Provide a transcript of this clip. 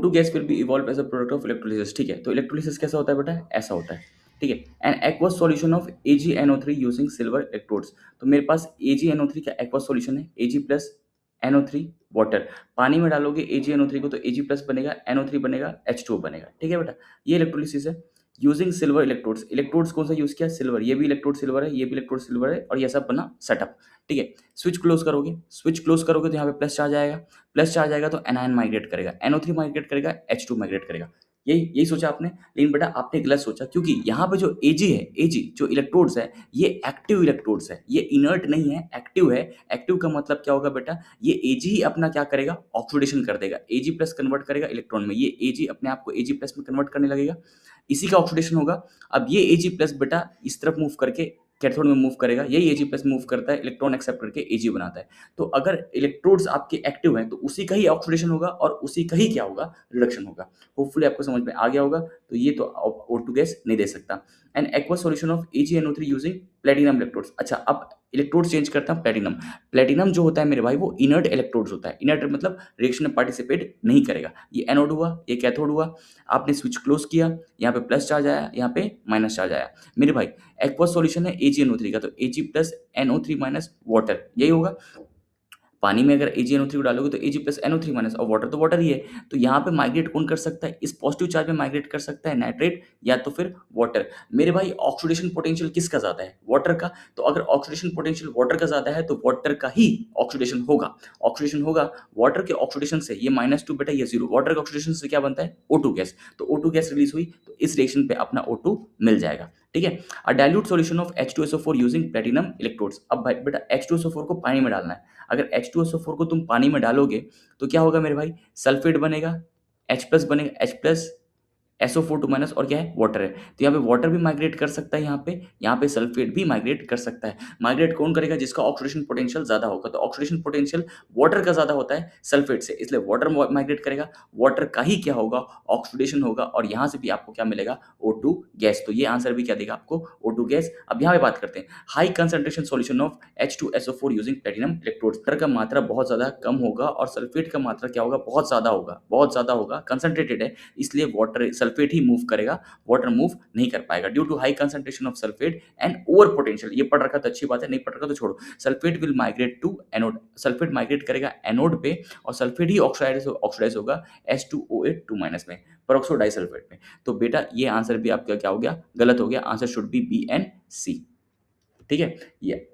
To gas will be evolve as a product of electrolysis. ठीक है, तो electrolysis कैसा होता है बेटा, ऐसा होता है। ठीक है, an aqueous solution of AgNO3 using silver electrodes. तो मेरे पास AgNO3 का एक्वस सॉल्यूशन है, Ag प्लस NO3 वाटर। पानी में डालोगे AgNO3 को तो Ag प्लस बनेगा, NO3 बनेगा, H2O बनेगा। ठीक है बेटा, ये इलेक्ट्रोलिसिस है यूजिंग सिल्वर इलेक्ट्रोड्स। इलेक्ट्रोड्स कौन सा यूज किया, सिल्वर। ये भी इलेक्ट्रोड सिल्वर है, ये भी इलेक्ट्रोड सिल्वर है, और ये सब बना सेटअप। ठीक है, स्विच क्लोज करोगे, स्विच क्लोज करोगे तो यहाँ पे प्लस चार्ज आएगा, प्लस चार्ज आएगा तो एनायन माइग्रेट करेगा, NO3 माइग्रेट करेगा, H2 माइग्रेट करेगा। यही यही सोचा आपने, लेकिन बेटा आपने गलत सोचा, क्योंकि यहाँ पे जो Ag है, Ag जो इलेक्ट्रोड्स है, ये एक्टिव इलेक्ट्रोड्स है, ये इनर्ट नहीं है, एक्टिव है। एक्टिव का मतलब क्या होगा बेटा, ये Ag ही अपना क्या करेगा, ऑक्सीडेशन कर देगा, Ag प्लस कन्वर्ट करेगा इलेक्ट्रॉन में, ये Ag अपने आप को Ag प्लस में कन्वर्ट करने लगेगा, इसी का ऑक्सीडेशन होगा। अब ये Ag प्लस बेटा इस तरफ मूव करके कैथोड में मूव करेगा, यही Ag प्लस मूव करता है, इलेक्ट्रॉन एक्सेप्ट करके Ag बनाता है। तो अगर इलेक्ट्रोड्स आपके एक्टिव हैं तो उसी का ही ऑक्सीडेशन होगा और उसी का ही क्या होगा, रिडक्शन होगा। होपफुली आपको समझ में आ गया होगा। तो ये तो O2 गैस नहीं दे सकता। An aqueous solution of AgNO3 using platinum electrodes. अच्छा, अब इलेक्ट्रोड चेंज करता हूं, प्लेटिनम। प्लेटिनम जो होता है मेरे भाई वो इनर्ट इलेक्ट्रोड्स होता है। इनर्ट मतलब रिएक्शन में पार्टिसिपेट नहीं करेगा। ये एनोड हुआ, ये कैथोड हुआ, आपने स्विच क्लोज किया, यहाँ पे प्लस चार्ज आया, यहाँ पे माइनस चार्ज आया। मेरे भाई एक्वस सॉल्यूशन है AgNO3 का, तो Ag plus NO3 minus water, यही होगा। पानी में अगर AgNO3 को डालोगे तो Ag प्लस NO3 माइनस, और वाटर तो वाटर ही है। तो यहाँ पे माइग्रेट कौन कर सकता है, इस पॉजिटिव चार्ज में माइग्रेट कर सकता है नाइट्रेट या तो फिर वाटर। मेरे भाई ऑक्सीडेशन पोटेंशियल किसका ज्यादा है, वाटर का। तो अगर ऑक्सीडेशन पोटेंशियल वाटर का ज्यादा है तो वाटर का ही ऑक्सीडेशन होगा। ऑक्सीडेशन होगा वाटर के ऑक्सीडेशन से, ये -2 बेटा ये 0, वाटर के ऑक्सीडेशन से क्या बनता है, O2 गैस। तो O2 गैस रिलीज हुई तो इस रिएक्शन पे अपना O2 मिल जाएगा। ठीक है, अ dilute solution of H2SO4 using platinum electrodes. अब भाई बेटा H2SO4 को पानी में डालना है। अगर H2SO4 को तुम पानी में डालोगे तो क्या होगा मेरे भाई, सल्फेट बनेगा, H+ बनेगा, H+ SO4 2 माइनस, और क्या है, वाटर है। तो यहाँ पे वाटर भी माइग्रेट कर सकता है, यहाँ पे सल्फेट भी माइग्रेट कर सकता है। माइग्रेट कौन करेगा, जिसका ऑक्सीडेशन पोटेंशियल ज्यादा होगा। तो ऑक्सीडेशन पोटेंशियल वाटर का ज्यादा होता है सल्फेट से, इसलिए वाटर माइग्रेट करेगा, वाटर का ही क्या होगा, ऑक्सीडेशन होगा, और यहाँ से भी आपको क्या मिलेगा, O2 गैस। तो ये आंसर भी क्या देगा आपको, O2 गैस। अब यहाँ पे बात करते हैं high concentration solution of H2SO4 using platinum electrodes. Water का मात्रा बहुत ज्यादा कम होगा और सल्फेट का मात्रा क्या होगा, बहुत ज्यादा होगा, बहुत ज्यादा होगा, कंसंट्रेटेड है, इसलिए वाटर सल्फेट ही मूव करेगा, वाटर मूव नहीं कर पाएगा due to high concentration of sulphate and over potential. ये पढ़ रखा तो अच्छी बात है, नहीं पढ़ रखा तो छोड़ो। Sulphate will migrate to anode, sulphate migrate करेगा एनोड पे, और सल्फेट ही ऑक्सीडाइज होगा H2OH 2 माइनस में, पेरोक्सो डाइसल्फेट में। तो बेटा ये आंसर भी आपका क्या हो गया, गलत हो गया। Answer should be B and C। ठीक है, ये